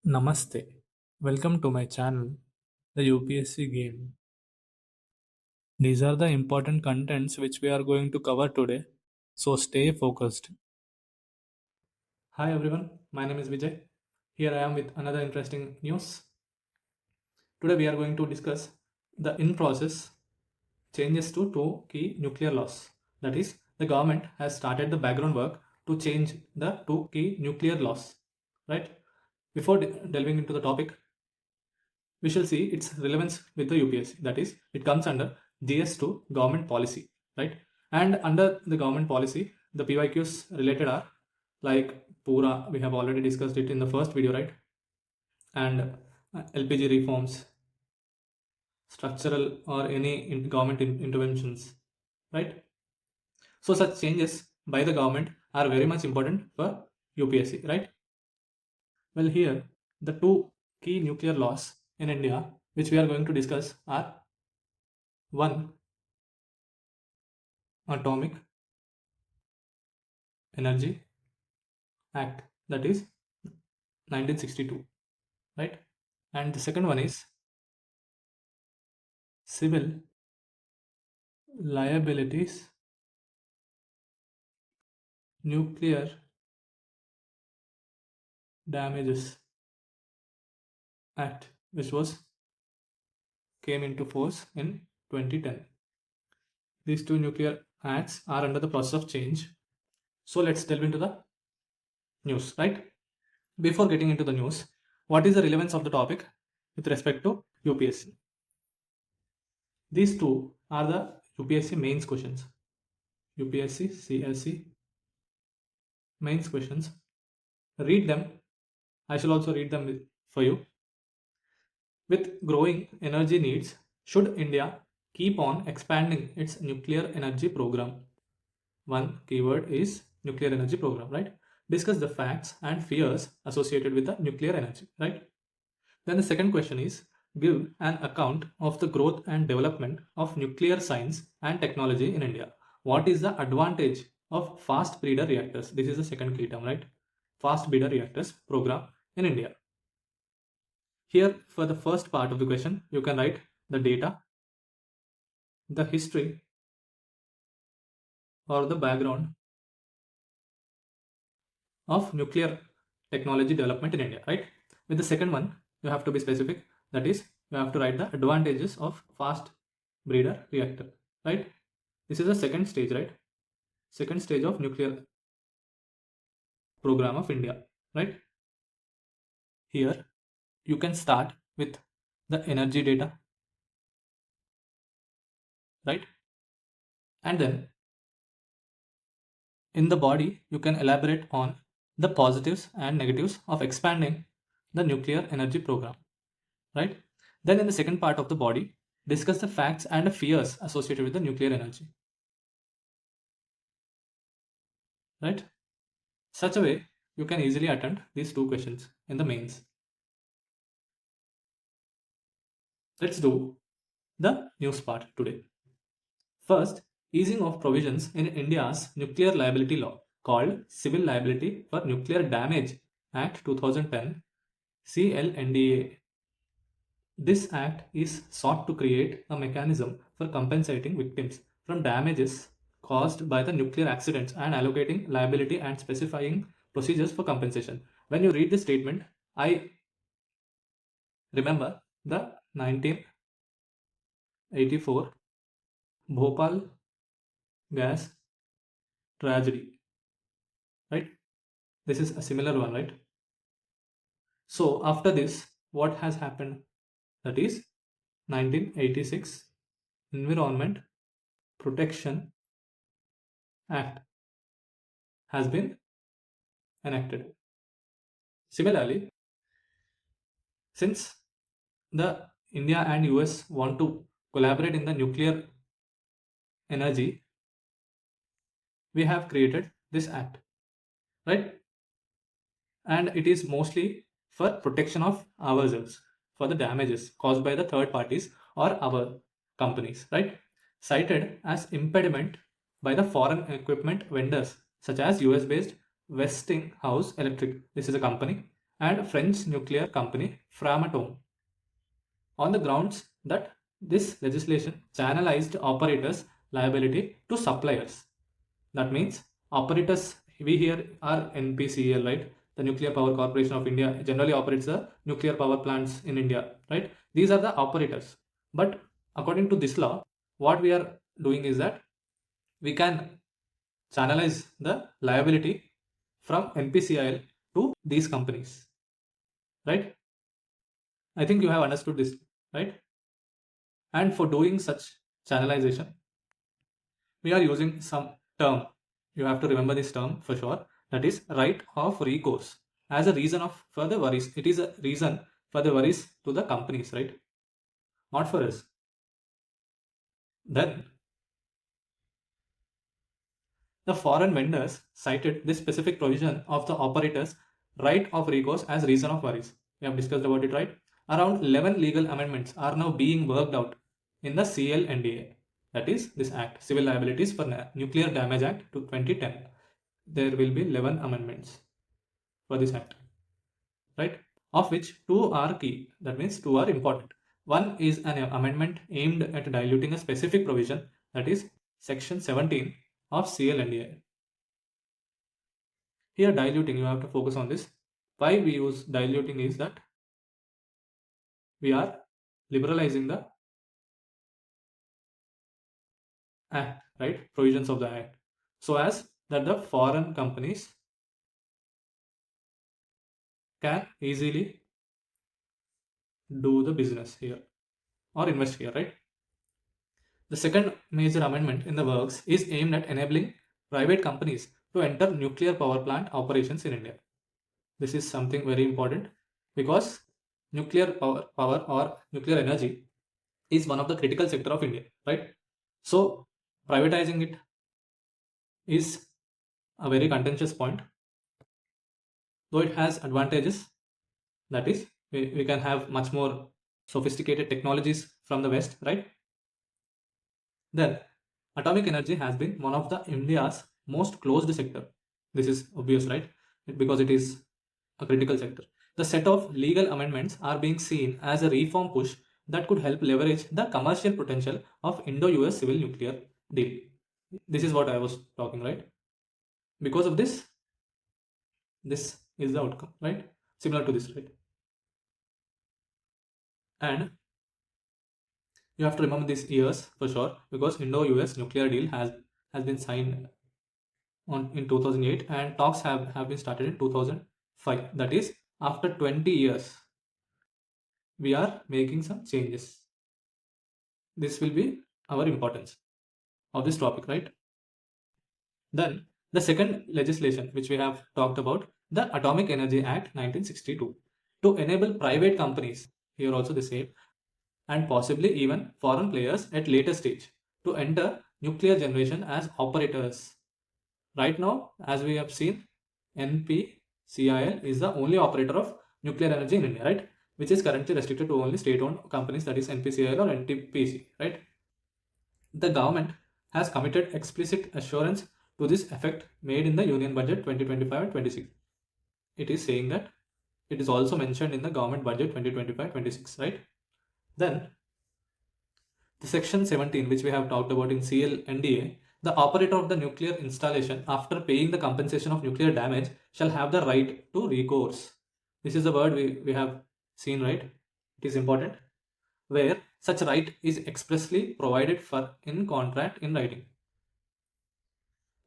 Namaste. Welcome to my channel, the UPSC game. These are the important contents which we are going to cover today, so stay focused. Hi everyone, my name is Vijay. Here I am with another interesting news. Today we are going to discuss the in-process changes to two key nuclear laws. That is, the government has started the background work to change the two key nuclear laws. Right? Before delving into the topic, we shall see its relevance with the UPSC. That is, it comes under GS2 government policy, right? And under the government policy, the PYQs related are like Pura, we have already discussed it in the first video, right? And LPG reforms, structural or any government interventions, right? So such changes by the government are very much important for UPSC, right? Well, here the two key nuclear laws in India which we are going to discuss are one, Atomic Energy Act, that is 1962, right? And the second one is Civil Liabilities Nuclear Damages Act, which came into force in 2010. These two nuclear acts are under the process of change. So let's delve into the news, right? Before getting into the news, what is the relevance of the topic with respect to UPSC? These two are the UPSC mains questions. UPSC CSC mains questions. Read them. I shall also read them for you. With growing energy needs, should India keep on expanding its nuclear energy program? One keyword is nuclear energy program, right? Discuss the facts and fears associated with the nuclear energy, right? Then the second question is give an account of the growth and development of nuclear science and technology in India. What is the advantage of fast breeder reactors? This is the second key term, right? Fast breeder reactors program in India. Here, for the first part of the question, you can write the data, the history, or the background of nuclear technology development in India, right? With the second one, you have to be specific. That is, you have to write the advantages of fast breeder reactor, right? This is the second stage, right? Second stage of nuclear program of India, right? Here, you can start with the energy data, right? And then in the body, you can elaborate on the positives and negatives of expanding the nuclear energy program, right? Then in the second part of the body, discuss the facts and the fears associated with the nuclear energy, right? Such a way, you can easily attempt these two questions in the mains. Let's do the news part today. First, easing of provisions in India's nuclear liability law called Civil Liability for Nuclear Damage Act 2010 CLNDA. This act is sought to create a mechanism for compensating victims from damages caused by the nuclear accidents and allocating liability and specifying procedures for compensation. When you read this statement, I remember the 1984 Bhopal gas tragedy, right? This is a similar one, right? So after this, what has happened? That is 1986 Environment Protection Act has been enacted. Similarly, since the India and US want to collaborate in the nuclear energy, we have created this act, right? And it is mostly for protection of ourselves for the damages caused by the third parties or our companies, right? Cited as impediment by the foreign equipment vendors such as US based Westinghouse Electric. This is a company, and French nuclear company Framatome, on the grounds that this legislation channelized operators' liability to suppliers. That means operators, we here are NPCL, right? The Nuclear Power Corporation of India generally operates the nuclear power plants in India, right? These are the operators. But according to this law, what we are doing is that we can channelize the liability from NPCIL to these companies, right? I think you have understood this, right? And for doing such channelization, we are using some term. You have to remember this term for sure. That is right of recourse as a reason of further worries. It is a reason for the worries to the companies, right? Not for us. Then the foreign vendors cited this specific provision of the operator's right of recourse as reason of worries. We have discussed about it, right? Around 11 legal amendments are now being worked out in the CLNDA. That is this act, Civil Liabilities for Nuclear Damage Act to 2010. There will be 11 amendments for this act, right? Of which two are key. That means two are important. One is an amendment aimed at diluting a specific provision, that is Section 17 of CLNDA. Here diluting, you have to focus on this. Why we use diluting is that we are liberalizing the act, right? Provisions of the act. So as that the foreign companies can easily do the business here or invest here, right? The second major amendment in the works is aimed at enabling private companies to enter nuclear power plant operations in India. This is something very important because nuclear power or nuclear energy is one of the critical sector of India, right? So privatizing it is a very contentious point, though it has advantages. That is, we can have much more sophisticated technologies from the West, right? Then, atomic energy has been one of the India's most closed sector. This is obvious, right? Because it is a critical sector. The set of legal amendments are being seen as a reform push that could help leverage the commercial potential of Indo-US civil nuclear deal. This is what I was talking, right? Because of this is the outcome, right? Similar to this, right? And you have to remember these years for sure because Indo-US nuclear deal has been signed in 2008 and talks have been started in 2005. That is, after 20 years, we are making some changes. This will be our importance of this topic, right? Then the second legislation which we have talked about, the Atomic Energy Act 1962, to enable private companies, here also the same, and possibly even foreign players at later stage to enter nuclear generation as operators. Right now, as we have seen, NPCIL is the only operator of nuclear energy in India, right? Which is currently restricted to only state-owned companies, that is NPCIL or NTPC, right? The government has committed explicit assurance to this effect made in the Union Budget 2025 and 26. It is saying that it is also mentioned in the Government Budget 2025-26, right? Then the Section 17, which we have talked about in CLNDA, the operator of the nuclear installation, after paying the compensation of nuclear damage, shall have the right to recourse. This is the word we have seen, right? It is important. Where such right is expressly provided for in contract in writing.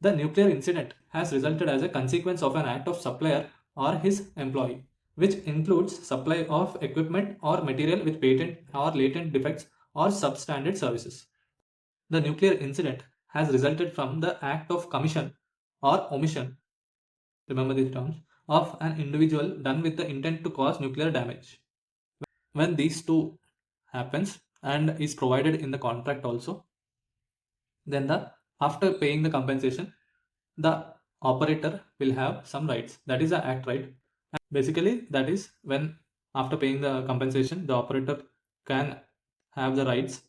The nuclear incident has resulted as a consequence of an act of supplier or his employee, which includes supply of equipment or material with patent or latent defects or substandard services. The nuclear incident has resulted from the act of commission or omission, remember these terms, of an individual done with the intent to cause nuclear damage. When these two happens and is provided in the contract also, then after paying the compensation, the operator will have some rights. That is the act, right? Basically, that is when after paying the compensation, the operator can have the rights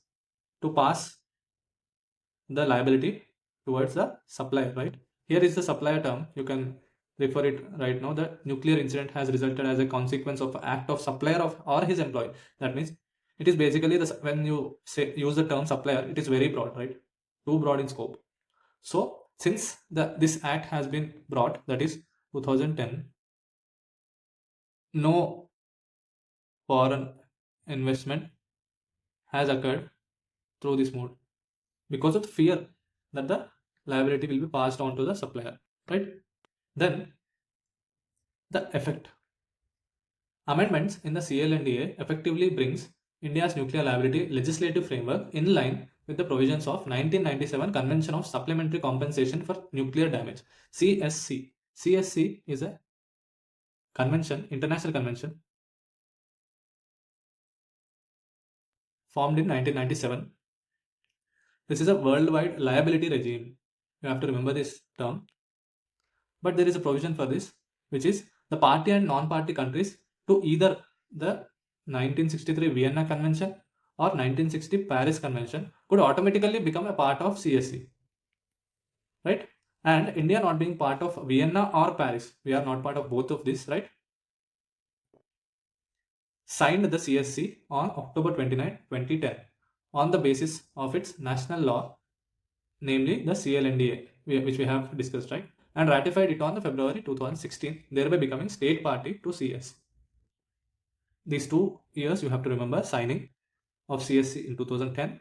to pass the liability towards the supplier, right? Here is the supplier term. You can refer it right now, the nuclear incident has resulted as a consequence of act of supplier of or his employee. That means it is basically when you say use the term supplier, it is very broad, right? Too broad in scope. So since this act has been brought, that is 2010, no foreign investment has occurred through this mode because of the fear that the liability will be passed on to the supplier, right? Then the effect. Amendments in the CLNDA effectively brings India's nuclear liability legislative framework in line with the provisions of 1997 Convention of Supplementary Compensation for Nuclear Damage, CSC. CSC is a convention, international convention, formed in 1997. This is a worldwide liability regime. You have to remember this term. But there is a provision for this, which is the party and non-party countries to either the 1963 Vienna Convention or 1960 Paris Convention could automatically become a part of CSC, right? And India not being part of Vienna or Paris, we are not part of both of these, right? Signed the CSC on October 29, 2010 on the basis of its national law, namely the CLNDA, which we have discussed, right? And ratified it on the February 2016, thereby becoming state party to CS. These 2 years you have to remember: signing of CSC in 2010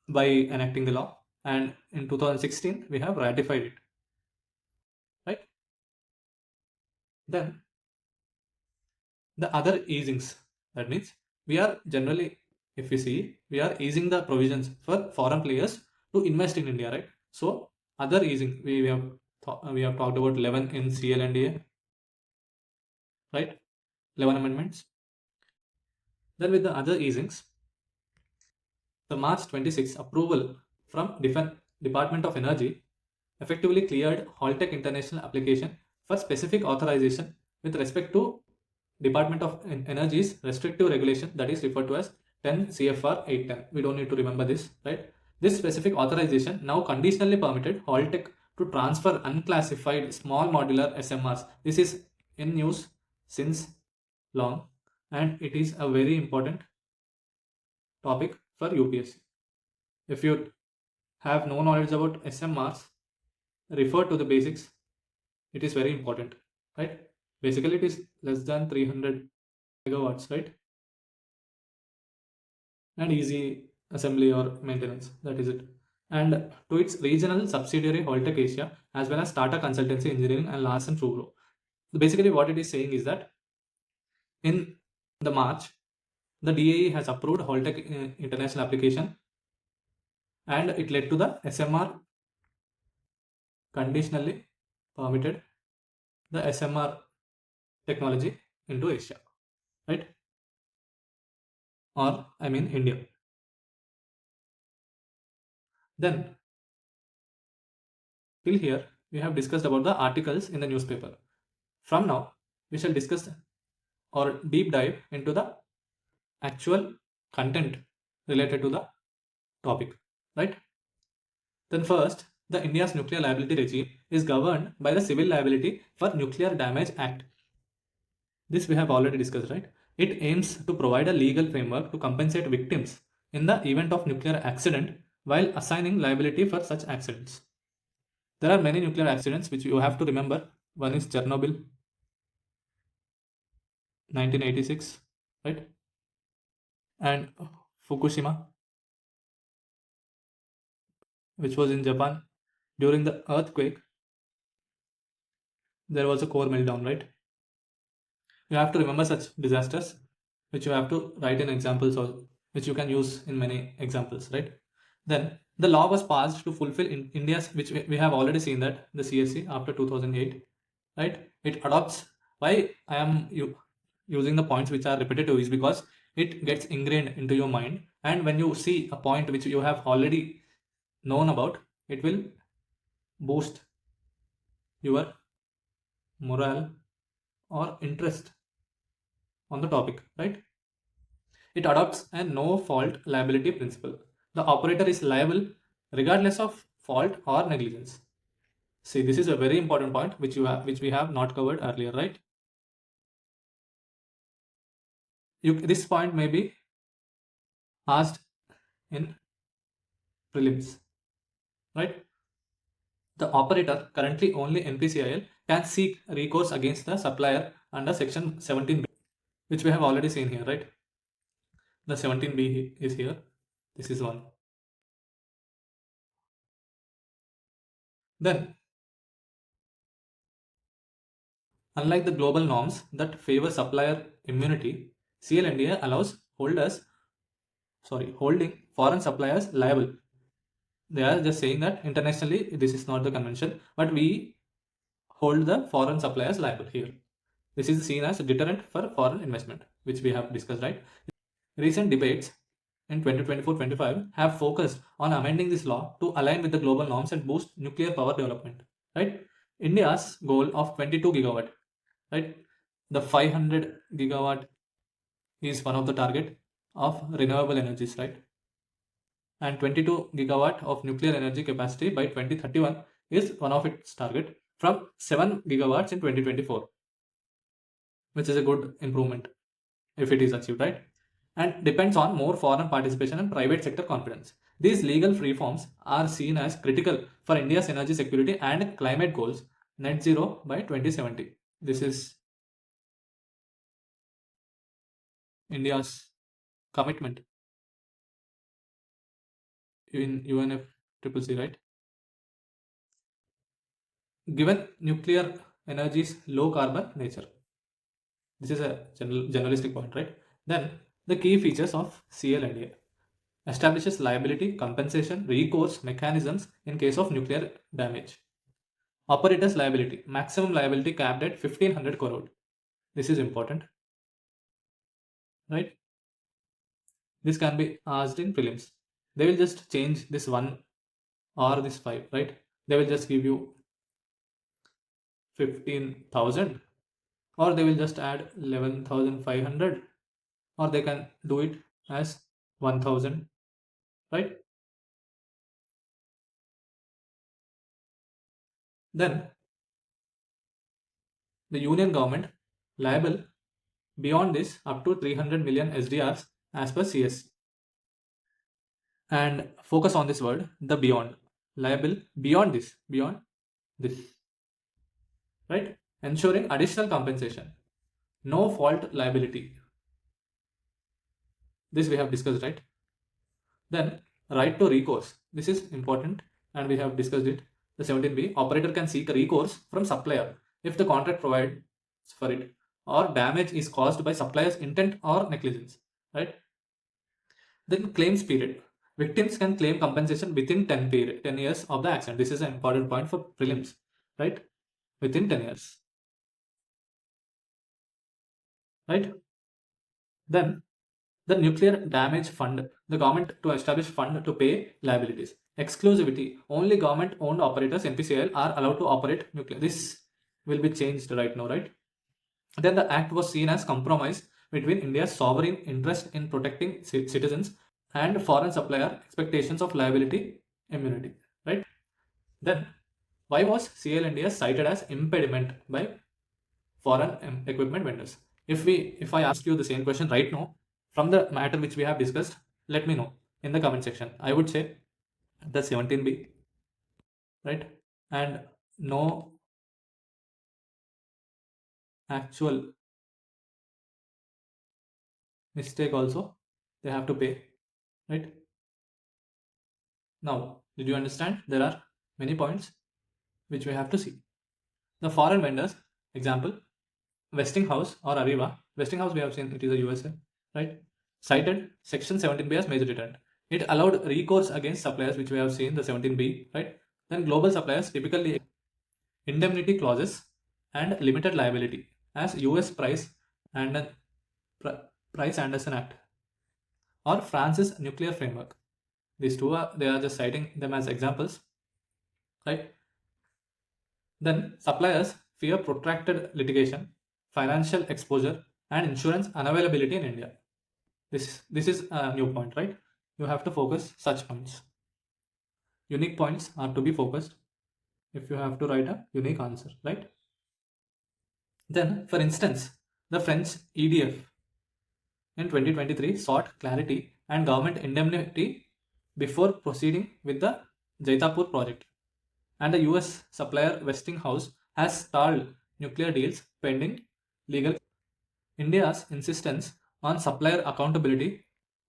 by enacting the law, and in 2016 we have ratified it, right? Then the other easings, that means we are generally, if we see, we are easing the provisions for foreign players to invest in India, right? So other easing, we have talked about 11 in CLNDA, right? 11 amendments. Then with the other easings, the March 26 approval from Department of Energy effectively cleared Holtec International application for specific authorization with respect to Department of Energy's restrictive regulation, that is referred to as 10 CFR 810. We don't need to remember this, right? This specific authorization now conditionally permitted Holtec to transfer unclassified small modular SMRs. This is in use since long, and it is a very important topic for UPSC. If you have no knowledge about SMRs, refer to the basics. It is very important, right? Basically, it is less than 300 megawatts, right? And easy assembly or maintenance, that is it. And to its regional subsidiary Holtec Asia, as well as Tata Consultancy Engineering and Larsen Fugro. Basically, what it is saying is that in the March, the DAE has approved Holtec international application, and it led to the SMR conditionally permitted the SMR technology into Asia, right? Or I mean India. Then till here we have discussed about the articles in the newspaper. From now we shall discuss or deep dive into the actual content related to the topic, right? Then first, the India's nuclear liability regime is governed by the Civil Liability for Nuclear Damage Act. This we have already discussed, right? It aims to provide a legal framework to compensate victims in the event of nuclear accident while assigning liability for such accidents. There are many nuclear accidents which you have to remember. One is Chernobyl, 1986, right? And Fukushima, which was in Japan. During the earthquake, there was a core meltdown, right? You have to remember such disasters, which you have to write in examples, or which you can use in many examples, right? Then the law was passed to fulfill India's, which we have already seen that the CSC after 2008, right? It adopts. Why I am using the points which are repetitive is because it gets ingrained into your mind, and when you see a point which you have already known about, it will boost your morale or interest on the topic, right? It adopts a no fault liability principle. The operator is liable regardless of fault or negligence. See, this is a very important point which we have not covered earlier, right? This point may be asked in prelims, right? The operator, currently only NPCIL, can seek recourse against the supplier under section 17B, which we have already seen here, right? The 17B is here. This is one. Then, unlike the global norms that favor supplier immunity, CLNDA allows holding foreign suppliers liable. They are just saying that internationally this is not the convention, but we hold the foreign suppliers liable here. This is seen as a deterrent for foreign investment, which we have discussed, right? Recent debates in 2024-25 have focused on amending this law to align with the global norms and boost nuclear power development, right? India's goal of 22 gigawatt, right? The 500 gigawatt is one of the target of renewable energies, right? And 22 gigawatt of nuclear energy capacity by 2031 is one of its target from 7 gigawatts in 2024, which is a good improvement if it is achieved, right? And depends on more foreign participation and private sector confidence. These legal reforms are seen as critical for India's energy security and climate goals, net zero by 2070. This is India's commitment in UNFCCC, right? Given nuclear energy's low carbon nature. This is a generalistic point, right? Then the key features of CLNDA establishes liability, compensation, recourse mechanisms in case of nuclear damage. Operator's liability, maximum liability capped at 1500 crore. This is important, right? This can be asked in prelims. They will just change this 1 or this 5, right? They will just give you 15,000, or they will just add 11,500, or they can do it as 1,000, right? Then the union government liable beyond this up to 300 million SDRs as per CS. And focus on this word, the beyond. Liable beyond this, right? Ensuring additional compensation. No fault liability. This we have discussed, right? Then right to recourse. This is important and we have discussed it. The 17B, operator can seek a recourse from supplier if the contract provides for it or damage is caused by supplier's intent or negligence, right? Then claims period. Victims can claim compensation within 10 years of the accident. This is an important point for prelims, right? Within 10 years, right? Then the nuclear damage fund, the government to establish fund to pay liabilities. Exclusivity, only government owned operators, NPCIL, are allowed to operate nuclear. This will be changed right now, right? Then the act was seen as compromise between India's sovereign interest in protecting citizens and foreign supplier expectations of liability immunity, right? Then why was CLNDA cited as impediment by foreign equipment vendors? If I ask you the same question right now, from the matter which we have discussed, let me know in the comment section. I would say the 17B, right? And no actual mistake also they have to pay, right? Now, did you understand? There are many points which we have to see. The foreign vendors, example, Westinghouse or Aviva. Westinghouse we have seen it is a USA, right? Cited section 17B as major deterrent. It allowed recourse against suppliers, which we have seen the 17B, right? Then global suppliers typically indemnity clauses and limited liability as US and Price Anderson Act or France's nuclear framework. These two are they are just citing them as examples, right? Then suppliers fear protracted litigation, financial exposure, and insurance unavailability in India. This is a new point, right? You have to focus such points. Unique points are to be focused. if you have to write a unique answer, right? Then, for instance, the French EDF in 2023 sought clarity and government indemnity before proceeding with the Jaitapur project. And the US supplier Westinghouse has stalled nuclear deals pending legal. India's insistence on supplier accountability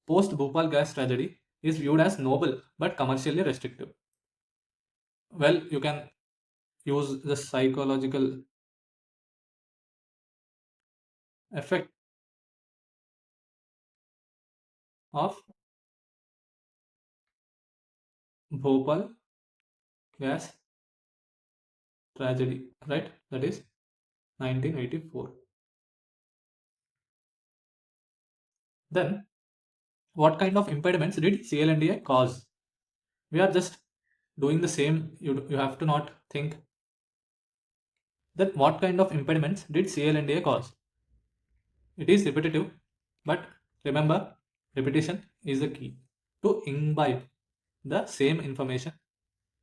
post Bhopal gas tragedy is viewed as noble but commercially restrictive. Well, you can use the psychological effect of Bhopal gas tragedy, right? That is 1984. Then, what kind of impediments did CLNDA cause? We are just doing the same. You have to not think that what kind of impediments did CLNDA cause. It is repetitive, but remember, repetition is the key to imbibe the same information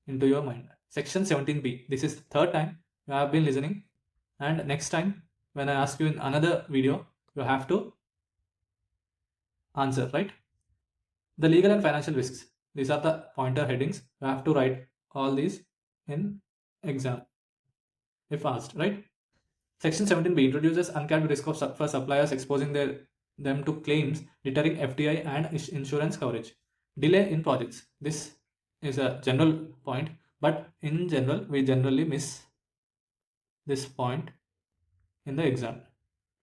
into your mind. Section 17b. This is the third time you have been listening, and next time when I ask you in another video, you have to answer, right? The legal and financial risks. These are the pointer headings. You have to write all these in exam if asked, right? Section 17b introduces uncapped risk for suppliers exposing them to claims, deterring FDI and insurance coverage. Delay in projects. This is a general point, but in general, we generally miss this point in the exam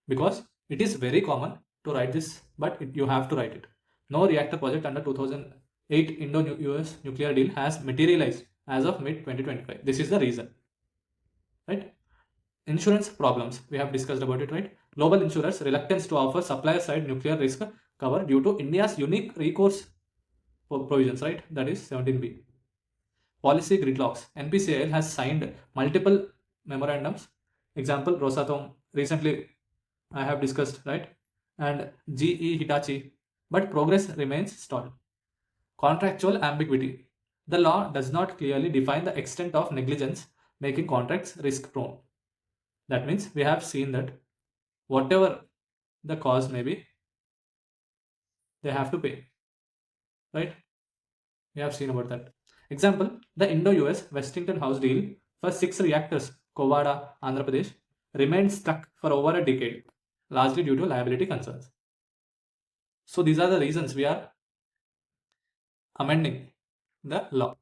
because it is very common to write this, but you have to write it. No reactor project under 2008 Indo-US nuclear deal has materialized as of mid-2025. This is the reason, right? Insurance problems, we have discussed about it, right? Global insurers' reluctance to offer supplier side nuclear risk cover due to India's unique recourse provisions, right? That is 17b. Policy gridlocks. NPCIL has signed multiple memorandums. Example, Rosatom, recently I have discussed, right? And GE Hitachi, but progress remains stalled. Contractual ambiguity. The law does not clearly define the extent of negligence, making contracts risk prone. That means we have seen that whatever the cause may be, they have to pay, right? We have seen about that. Example, the Indo-US Westinghouse deal for 6 reactors, Kovada, Andhra Pradesh, remained stuck for over a decade, largely due to liability concerns. So these are the reasons we are amending the law.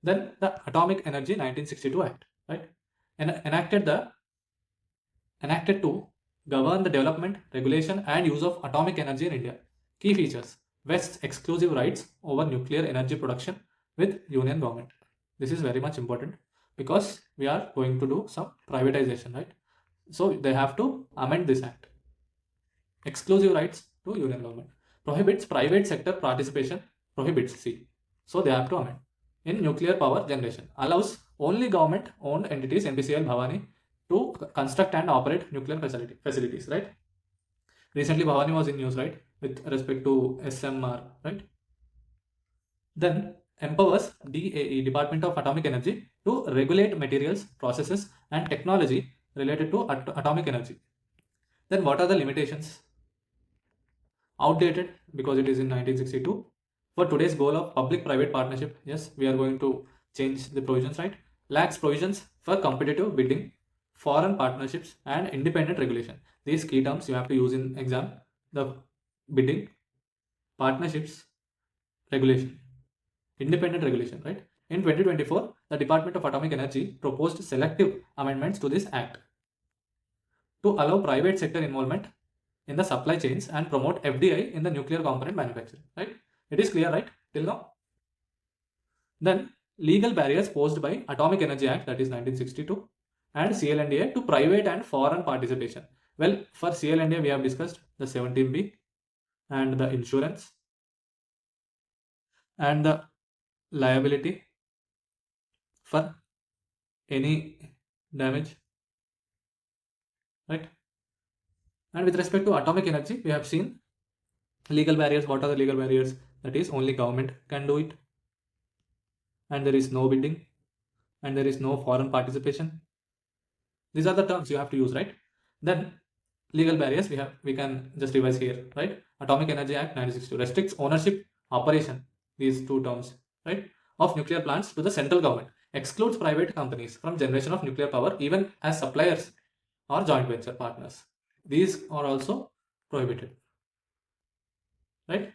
Then the Atomic Energy 1962 Act, right? Enacted to govern the development, regulation, and use of atomic energy in India. Key features: West's exclusive rights over nuclear energy production with Union government. This is very much important because we are going to do some privatization, right? So they have to amend this act. Exclusive rights to Union government. Prohibits private sector participation. Prohibits C. So they have to amend. In nuclear power generation. Allows only government owned entities, NPCIL, Bhavani, to construct and operate nuclear facilities, right? Recently, Bhavani was in news, right? With respect to SMR, right? Then empowers DAE, Department of Atomic Energy, to regulate materials, processes, and technology related to atomic energy. Then what are the limitations? Outdated because it is in 1962. For today's goal of public-private partnership, yes, we are going to change the provisions, right? Lacks provisions for competitive bidding, foreign partnerships, and independent regulation. These key terms you have to use in exam. The bidding, partnerships, regulation, independent regulation, right? In 2024, the Department of Atomic Energy proposed selective amendments to this act to allow private sector involvement in the supply chains and promote FDI in the nuclear component manufacturing, right? It is clear, right, till now? Then legal barriers posed by Atomic Energy Act, that is 1962, and CLNDA to private and foreign participation. Well, for CLNDA we have discussed the 17b and the insurance and the liability for any damage, right? And with respect to atomic energy, we have seen legal barriers. What are the legal barriers? That is, only government can do it, and there is no bidding, and there is no foreign participation. These are the terms you have to use, right? Then legal barriers we can just revise here, right? Atomic Energy Act 1962 restricts ownership, operation, these two terms, right, of nuclear plants to the central government, excludes private companies from generation of nuclear power even as suppliers or joint venture partners. These are also prohibited, right?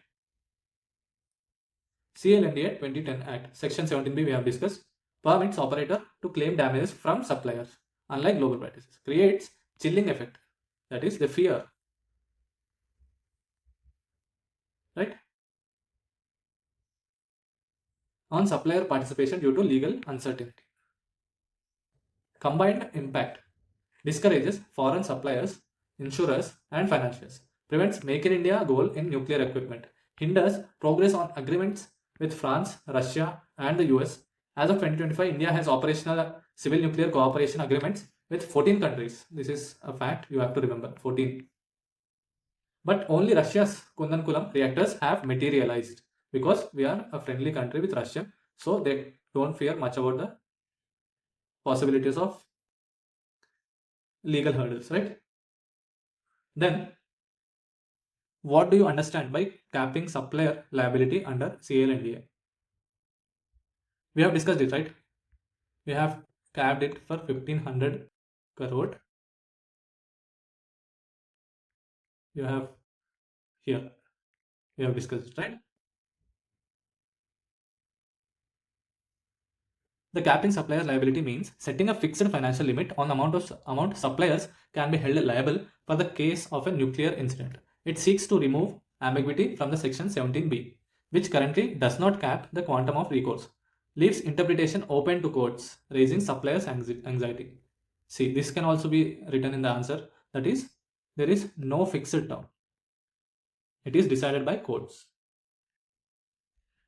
CLNDA 2010 Act, Section 17B we have discussed, permits operator to claim damages from suppliers, unlike global practices, creates chilling effect, that is the fear, right, on supplier participation due to legal uncertainty. Combined impact discourages foreign suppliers, insurers, and financiers, prevents Make in India goal in nuclear equipment, hinders progress on agreements with France, Russia, and the US. As of 2025, India has operational civil nuclear cooperation agreements with 14 countries. This is a fact you have to remember, 14. But only Russia's Kundankulam reactors have materialized because we are a friendly country with Russia, so they don't fear much about the possibilities of legal hurdles, right? Then, what do you understand by capping supplier liability under CLNDA? We have discussed it, right? We have capped it for 1500 crore. You have here, we have discussed it, right? The capping supplier liability means setting a fixed financial limit on amount suppliers can be held liable for the case of a nuclear incident. It seeks to remove ambiguity from the section 17B, which currently does not cap the quantum of recourse, leaves interpretation open to courts, raising suppliers' anxiety. See, this can also be written in the answer. That is, there is no fixed term. It is decided by courts.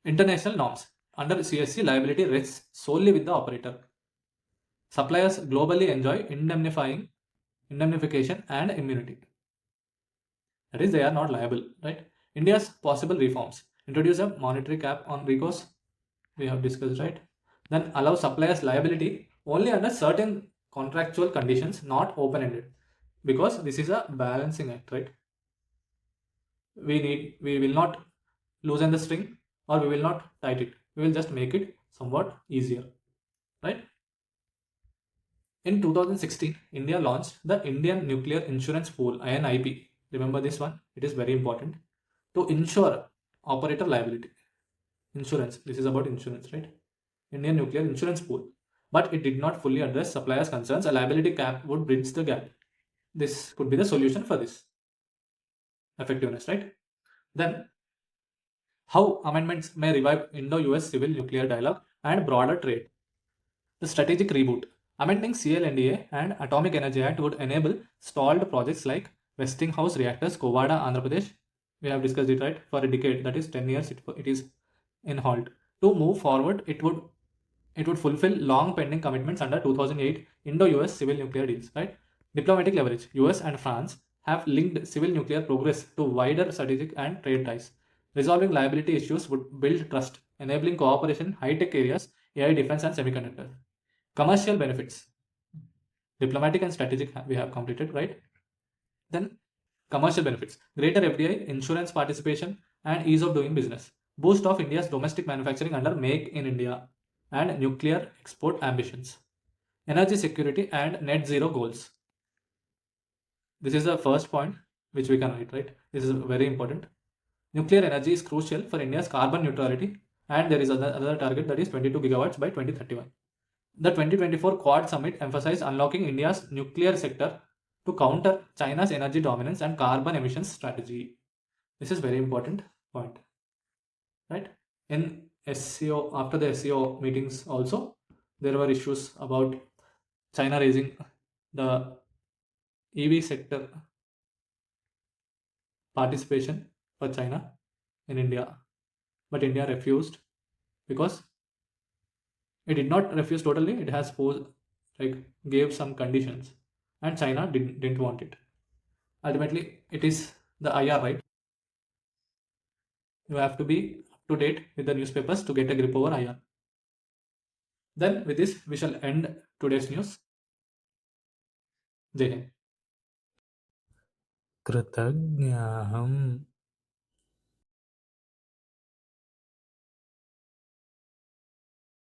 International norms. Under CSC, liability rests solely with the operator. Suppliers globally enjoy indemnification and immunity. That is, they are not liable, right? India's possible reforms. Introduce a monetary cap on recourse. We have discussed, right? Then allow suppliers liability only under certain contractual conditions, not open-ended. Because this is a balancing act, right? We will not loosen the string or we will not tight it. We will just make it somewhat easier, right? In 2016, India launched the Indian Nuclear Insurance Pool, INIP. Remember this one? It is very important. To insure operator liability. Insurance. This is about insurance, right? Indian Nuclear Insurance Pool. But it did not fully address suppliers' concerns. A liability cap would bridge the gap. This could be the solution for this. Effectiveness, right? Then, how amendments may revive Indo-US civil nuclear dialogue and broader trade. The strategic reboot. Amending CLNDA and Atomic Energy Act would enable stalled projects like Westinghouse reactors, Kovada, Andhra Pradesh. We have discussed it, right? For a decade, that is 10 years, it is in halt. To move forward, it would fulfill long pending commitments under 2008 Indo-US civil nuclear deals, right? Diplomatic leverage. US and France have linked civil nuclear progress to wider strategic and trade ties. Resolving liability issues would build trust, enabling cooperation in high-tech areas, AI defense and semiconductor. Commercial benefits. Diplomatic and strategic we have completed, right? Then commercial benefits. Greater FDI, insurance participation, and ease of doing business. Boost of India's domestic manufacturing under Make in India and nuclear export ambitions. Energy security and net zero goals. This is the first point which we can write, right? This is very important. Nuclear energy is crucial for India's carbon neutrality, and there is another target, that is 22 gigawatts by 2031. The 2024 Quad Summit emphasized unlocking India's nuclear sector to counter China's energy dominance and carbon emissions strategy. This is very important point, right? In SCO, after the SCO meetings also, there were issues about China raising the EV sector participation for China in India, but India refused because it did not refuse totally. It has posed, like, gave some conditions, and China didn't want it. Ultimately, it is the IR, right? You have to be up to date with the newspapers to get a grip over IR. Then with this, we shall end today's news. Jai Hind. कृतज्ञाहम्